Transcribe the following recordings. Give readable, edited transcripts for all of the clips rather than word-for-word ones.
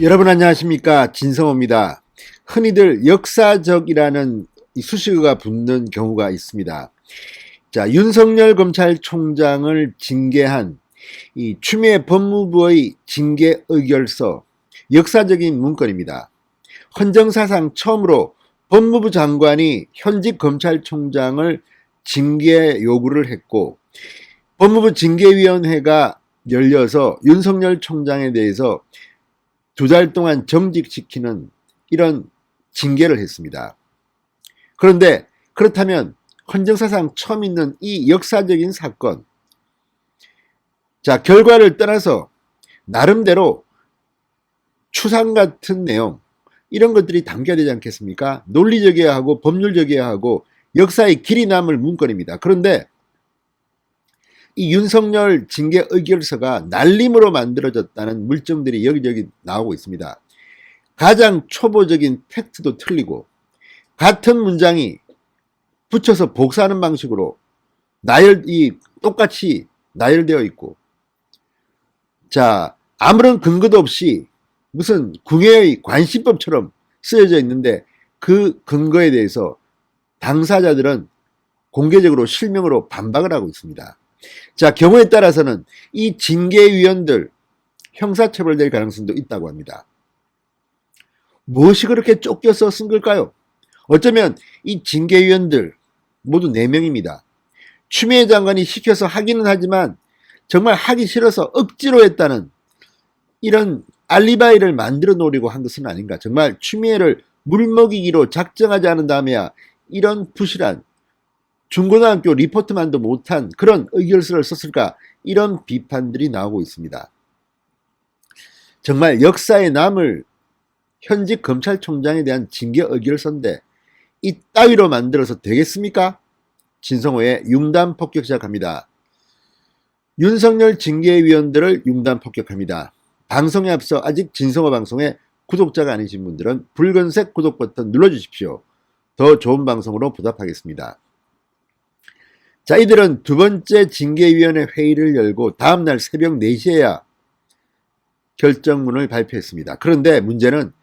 여러분 안녕하십니까, 진성호입니다. 흔히들 역사적이라는 이 수식어가 붙는 경우가 있습니다. 자, 윤석열 검찰총장을 징계한 이 추미애 법무부의 징계 의결서, 역사적인 문건입니다. 헌정사상 처음으로 법무부 장관이 현직 검찰총장을 징계 요구를 했고, 법무부 징계위원회가 열려서 윤석열 총장에 대해서 2달 동안 정직시키는 이런 징계를 했습니다. 그런데 그렇다면 헌정사상 처음 있는 이 역사적인 사건, 자, 결과를 떠나서 나름대로 추상 같은 내용, 이런 것들이 담겨야 되지 않겠습니까? 논리적이어야 하고 법률적이어야 하고 역사의 길이 남을 문건입니다. 그런데 이 윤석열 징계 의결서가 날림으로 만들어졌다는 물증들이 여기저기 나오고 있습니다. 가장 초보적인 팩트도 틀리고 같은 문장이 붙여서 복사하는 방식으로 똑같이 나열되어 있고, 자, 아무런 근거도 없이 무슨 궁예의 관시법처럼 쓰여져 있는데 그 근거에 대해서 당사자들은 공개적으로 실명으로 반박을 하고 있습니다. 자, 경우에 따라서는 이 징계위원들 형사처벌될 가능성도 있다고 합니다. 무엇이 그렇게 쫓겨서 쓴 걸까요? 어쩌면 이 징계위원들 모두 4명입니다. 추미애 장관이 시켜서 하기는 하지만 정말 하기 싫어서 억지로 했다는 이런 알리바이를 만들어 놓으려고 한 것은 아닌가. 정말 추미애를 물먹이기로 작정하지 않은 다음에야 이런 부실한 중고등학교 리포트만도 못한 그런 의결서를 썼을까, 이런 비판들이 나오고 있습니다. 정말 역사에 남을 현직 검찰총장에 대한 징계 의결서인데 이따위로 만들어서 되겠습니까? 진성호의 융단 폭격 시작합니다. 윤석열 징계위원들을 융단 폭격합니다. 방송에 앞서 아직 진성호 방송에 구독자가 아니신 분들은 붉은색 구독 버튼 눌러주십시오. 더 좋은 방송으로 보답하겠습니다. 자, 이들은 2번째 징계위원회 회의를 열고 다음날 새벽 4시에야 결정문을 발표했습니다. 그런데 문제는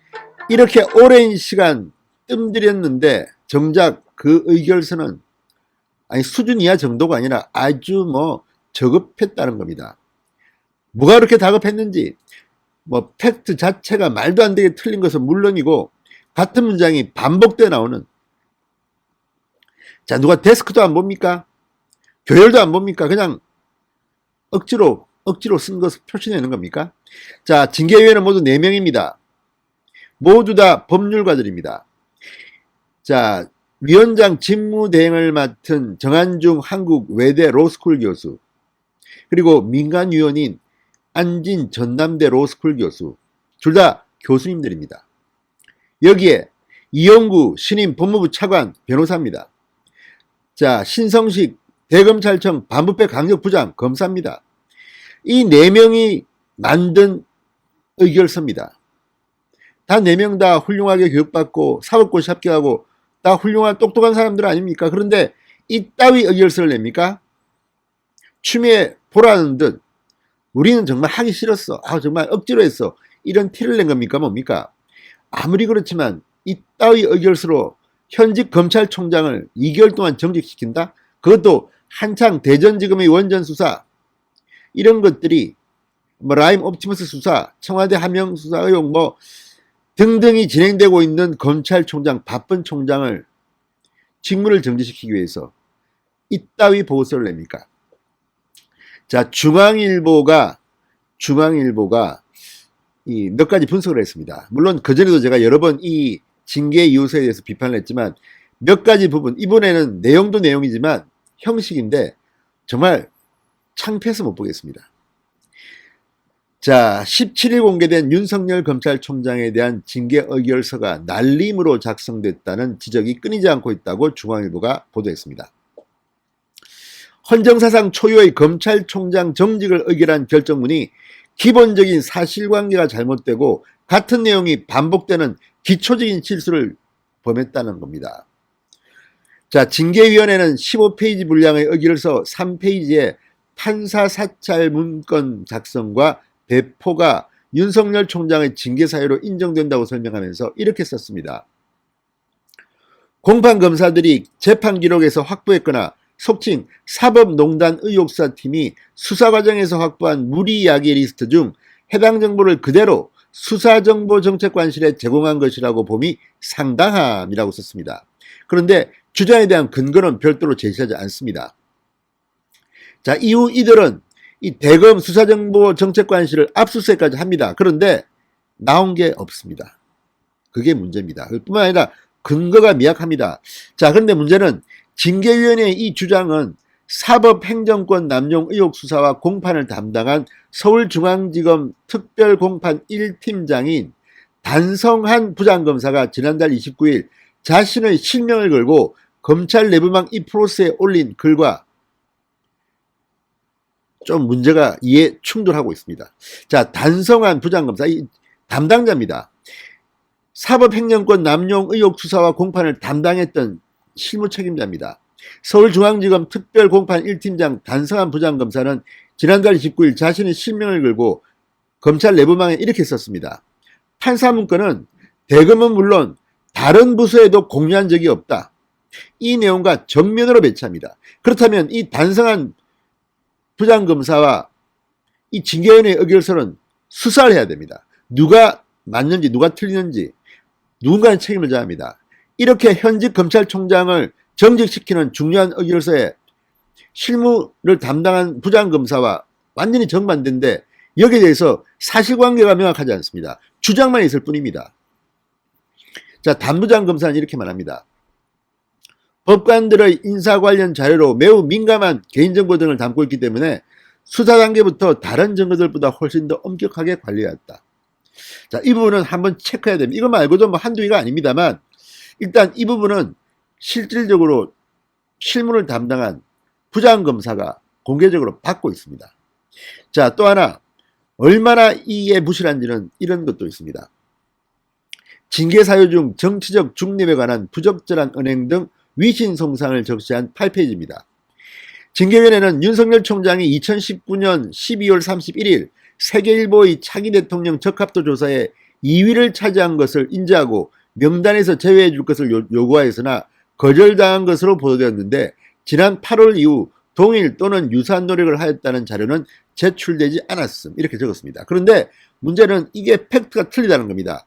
이렇게 오랜 시간 뜸들였는데 정작 그 의결서는 수준 이하 정도가 아니라 아주 저급했다는 겁니다. 뭐가 그렇게 다급했는지, 팩트 자체가 말도 안 되게 틀린 것은 물론이고 같은 문장이 반복되어 나오는, 자, 누가 데스크도 안 봅니까? 교열도 안 봅니까? 그냥 억지로 쓴 것을 표시내는 겁니까? 자, 징계위원은 모두 4명입니다. 모두 다 법률가들입니다. 자, 위원장 직무대행을 맡은 정한중 한국 외대 로스쿨 교수, 그리고 민간위원인 안진 전남대 로스쿨 교수, 둘 다 교수님들입니다. 여기에 이영구 신임 법무부 차관 변호사입니다. 자, 신성식 대검찰청 반부패 강력부장 검사입니다. 이 4명이 만든 의결서입니다. 다 4명 다 훌륭하게 교육받고 사법고시 합격하고 다 훌륭한 똑똑한 사람들 아닙니까? 그런데 이따위 의결서를 냅니까? 추미애 보라는 듯 우리는 정말 하기 싫었어, 정말 억지로 했어, 이런 티를 낸 겁니까? 뭡니까? 아무리 그렇지만 이따위 의결서로 현직 검찰총장을 2개월 동안 정직시킨다? 그것도 한창 대전지검의 원전수사, 이런 것들이 라임 옵티머스 수사, 청와대 하명 수사 의혹 등등이 진행되고 있는 검찰총장, 바쁜 총장을 직무를 정지시키기 위해서 이따위 보고서를 냅니까? 자, 중앙일보가 이 몇 가지 분석을 했습니다. 물론 그전에도 제가 여러 번 이 징계 이유서에 대해서 비판을 했지만 몇 가지 부분, 이번에는 내용도 내용이지만 형식인데 정말 창피해서 못 보겠습니다. 자, 17일 공개된 윤석열 검찰총장에 대한 징계 의결서가 날림으로 작성됐다는 지적이 끊이지 않고 있다고 중앙일보가 보도했습니다. 헌정사상 초유의 검찰총장 정직을 의결한 결정문이 기본적인 사실관계가 잘못되고 같은 내용이 반복되는 기초적인 실수를 범했다는 겁니다. 자, 징계위원회는 15페이지 분량의 의결서 3페이지에 판사 사찰 문건 작성과 배포가 윤석열 총장의 징계 사유로 인정된다고 설명하면서 이렇게 썼습니다. 공판검사들이 재판 기록에서 확보했거나 속칭 사법농단 의혹수사팀이 수사 과정에서 확보한 무리 이야기 리스트 중 해당 정보를 그대로 수사정보정책관실에 제공한 것이라고 봄이 상당함이라고 썼습니다. 그런데 주장에 대한 근거는 별도로 제시하지 않습니다. 자, 이후 이들은 이 대검 수사정보정책관실을 압수수색까지 합니다. 그런데 나온 게 없습니다. 그게 문제입니다. 뿐만 아니라 근거가 미약합니다. 자, 그런데 문제는 징계위원회의 이 주장은 사법행정권 남용 의혹 수사와 공판을 담당한 서울중앙지검 특별공판 1팀장인 단성한 부장검사가 지난달 29일 자신의 실명을 걸고 검찰 내부망 이 프로스에 올린 글과 좀 문제가 이해 충돌하고 있습니다. 자, 단성한 부장검사, 이 담당자입니다. 사법행정권 남용 의혹 수사와 공판을 담당했던 실무 책임자입니다. 서울중앙지검 특별공판 1팀장 단성한 부장검사는 지난달 29일 자신의 실명을 걸고 검찰 내부망에 이렇게 썼습니다. 판사문건은 대검은 물론 다른 부서에도 공유한 적이 없다. 이 내용과 정면으로 배치합니다. 그렇다면 이 단성한 부장검사와 이 징계위원회의 의결서는 수사를 해야 됩니다. 누가 맞는지 누가 틀리는지 누군가는 책임을 져야 합니다. 이렇게 현직 검찰총장을 정직시키는 중요한 의결서에 실무를 담당한 부장검사와 완전히 정반대인데 여기에 대해서 사실관계가 명확하지 않습니다. 주장만 있을 뿐입니다. 자, 단부장검사는 이렇게 말합니다. 법관들의 인사 관련 자료로 매우 민감한 개인정보 등을 담고 있기 때문에 수사 단계부터 다른 증거들보다 훨씬 더 엄격하게 관리해왔다. 자, 이 부분은 한번 체크해야 됩니다. 이거 말고도 뭐 한두 개가 아닙니다만 일단 이 부분은 실질적으로 실무를 담당한 부장검사가 공개적으로 받고 있습니다. 자, 또 하나 얼마나 이에 무실한지는 이런 것도 있습니다. 징계 사유 중 정치적 중립에 관한 부적절한 은행 등 위신 성상을 적시한 8페이지입니다. 징계위원회는 윤석열 총장이 2019년 12월 31일 세계일보의 차기 대통령 적합도 조사에 2위를 차지한 것을 인지하고 명단에서 제외해 줄 것을 요구하였으나 거절당한 것으로 보도되었는데 지난 8월 이후 동일 또는 유사한 노력을 하였다는 자료는 제출되지 않았음 이렇게 적었습니다. 그런데 문제는 이게 팩트가 틀리다는 겁니다.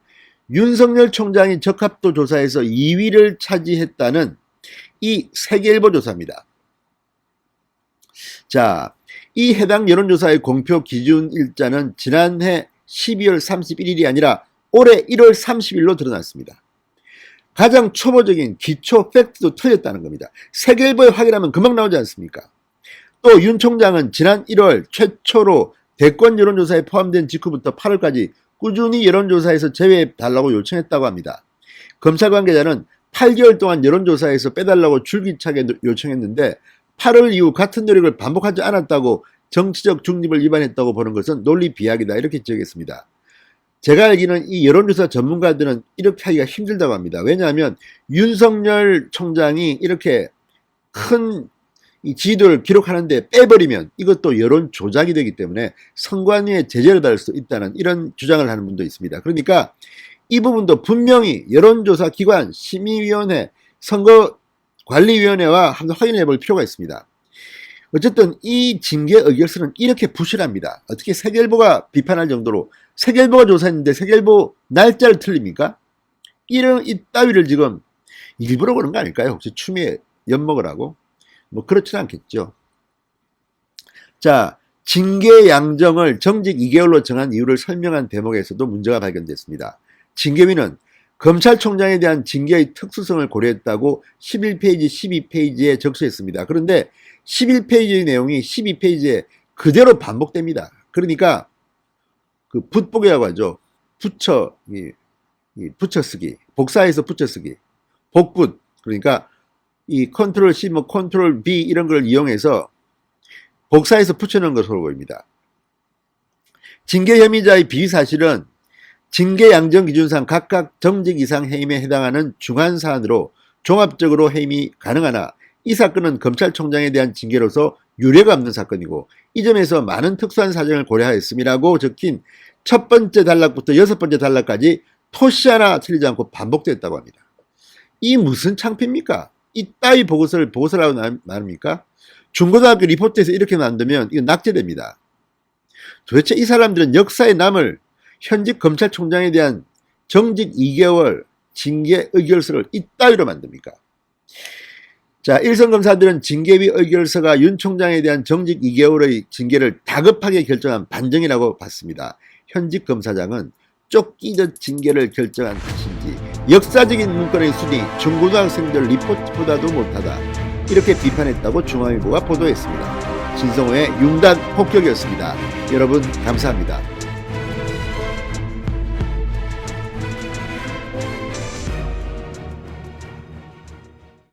윤석열 총장이 적합도 조사에서 2위를 차지했다는 이 세계일보 조사입니다. 자, 이 해당 여론조사의 공표 기준 일자는 지난해 12월 31일이 아니라 올해 1월 30일로 드러났습니다. 가장 초보적인 기초 팩트도 틀렸다는 겁니다. 세계일보에 확인하면 금방 나오지 않습니까? 또 윤 총장은 지난 1월 최초로 대권 여론조사에 포함된 직후부터 8월까지 꾸준히 여론조사에서 제외해달라고 요청했다고 합니다. 검찰 관계자는 8개월 동안 여론조사에서 빼달라고 줄기차게 요청했는데 8월 이후 같은 노력을 반복하지 않았다고 정치적 중립을 위반했다고 보는 것은 논리 비약이다 이렇게 지적했습니다. 제가 알기는 이 여론조사 전문가들은 이렇게 하기가 힘들다고 합니다. 왜냐하면 윤석열 총장이 이렇게 큰 이 지지도를 기록하는데 빼버리면 이것도 여론 조작이 되기 때문에 선관위에 제재를 받을 수 있다는 이런 주장을 하는 분도 있습니다. 그러니까 이 부분도 분명히 여론조사 기관, 심의위원회, 선거관리위원회와 한번 확인해 볼 필요가 있습니다. 어쨌든 이 징계 의결서는 이렇게 부실합니다. 어떻게 세계일보가 비판할 정도로 세계일보가 조사했는데 세계일보 날짜를 틀립니까? 이런 이따위를 지금 일부러 그런 거 아닐까요? 혹시 추미애 엿먹으라고? 뭐 그렇지는 않겠죠. 자, 징계 양정을 정직 2개월로 정한 이유를 설명한 대목에서도 문제가 발견됐습니다. 징계위는 검찰총장에 대한 징계의 특수성을 고려했다고 11페이지, 12페이지에 적시했습니다. 그런데 11페이지의 내용이 12페이지에 그대로 반복됩니다. 그러니까 그 붓보기라고 하죠. 붙여쓰기, 복사해서 붙여쓰기, 복붙, 그러니까 이 컨트롤 C, 뭐 컨트롤 B 이런 걸 이용해서 복사해서 붙여넣은 것으로 보입니다. 징계 혐의자의 비사실은 징계 양정 기준상 각각 정직 이상 해임에 해당하는 중한 사안으로 종합적으로 해임이 가능하나 이 사건은 검찰총장에 대한 징계로서 유례가 없는 사건이고 이 점에서 많은 특수한 사정을 고려하였음이라고 적힌 첫 번째 단락부터 여섯 번째 단락까지 토시 하나 틀리지 않고 반복됐다고 합니다. 이 무슨 창피입니까? 이따위 보고서라고 말합니까? 중고등학교 리포트에서 이렇게 만들면 이거 낙제됩니다. 도대체 이 사람들은 역사에 남을 현직 검찰총장에 대한 정직 2개월 징계 의결서를 이따위로 만듭니까? 자, 일선 검사들은 징계위 의결서가 윤 총장에 대한 정직 2개월의 징계를 다급하게 결정한 반정이라고 봤습니다. 현직 검사장은 쫓기듯 징계를 결정한 것인지 역사적인 문건의 순위 중고등학생들 리포트보다도 못하다, 이렇게 비판했다고 중앙일보가 보도했습니다. 진성호의 융단 폭격이었습니다. 여러분 감사합니다.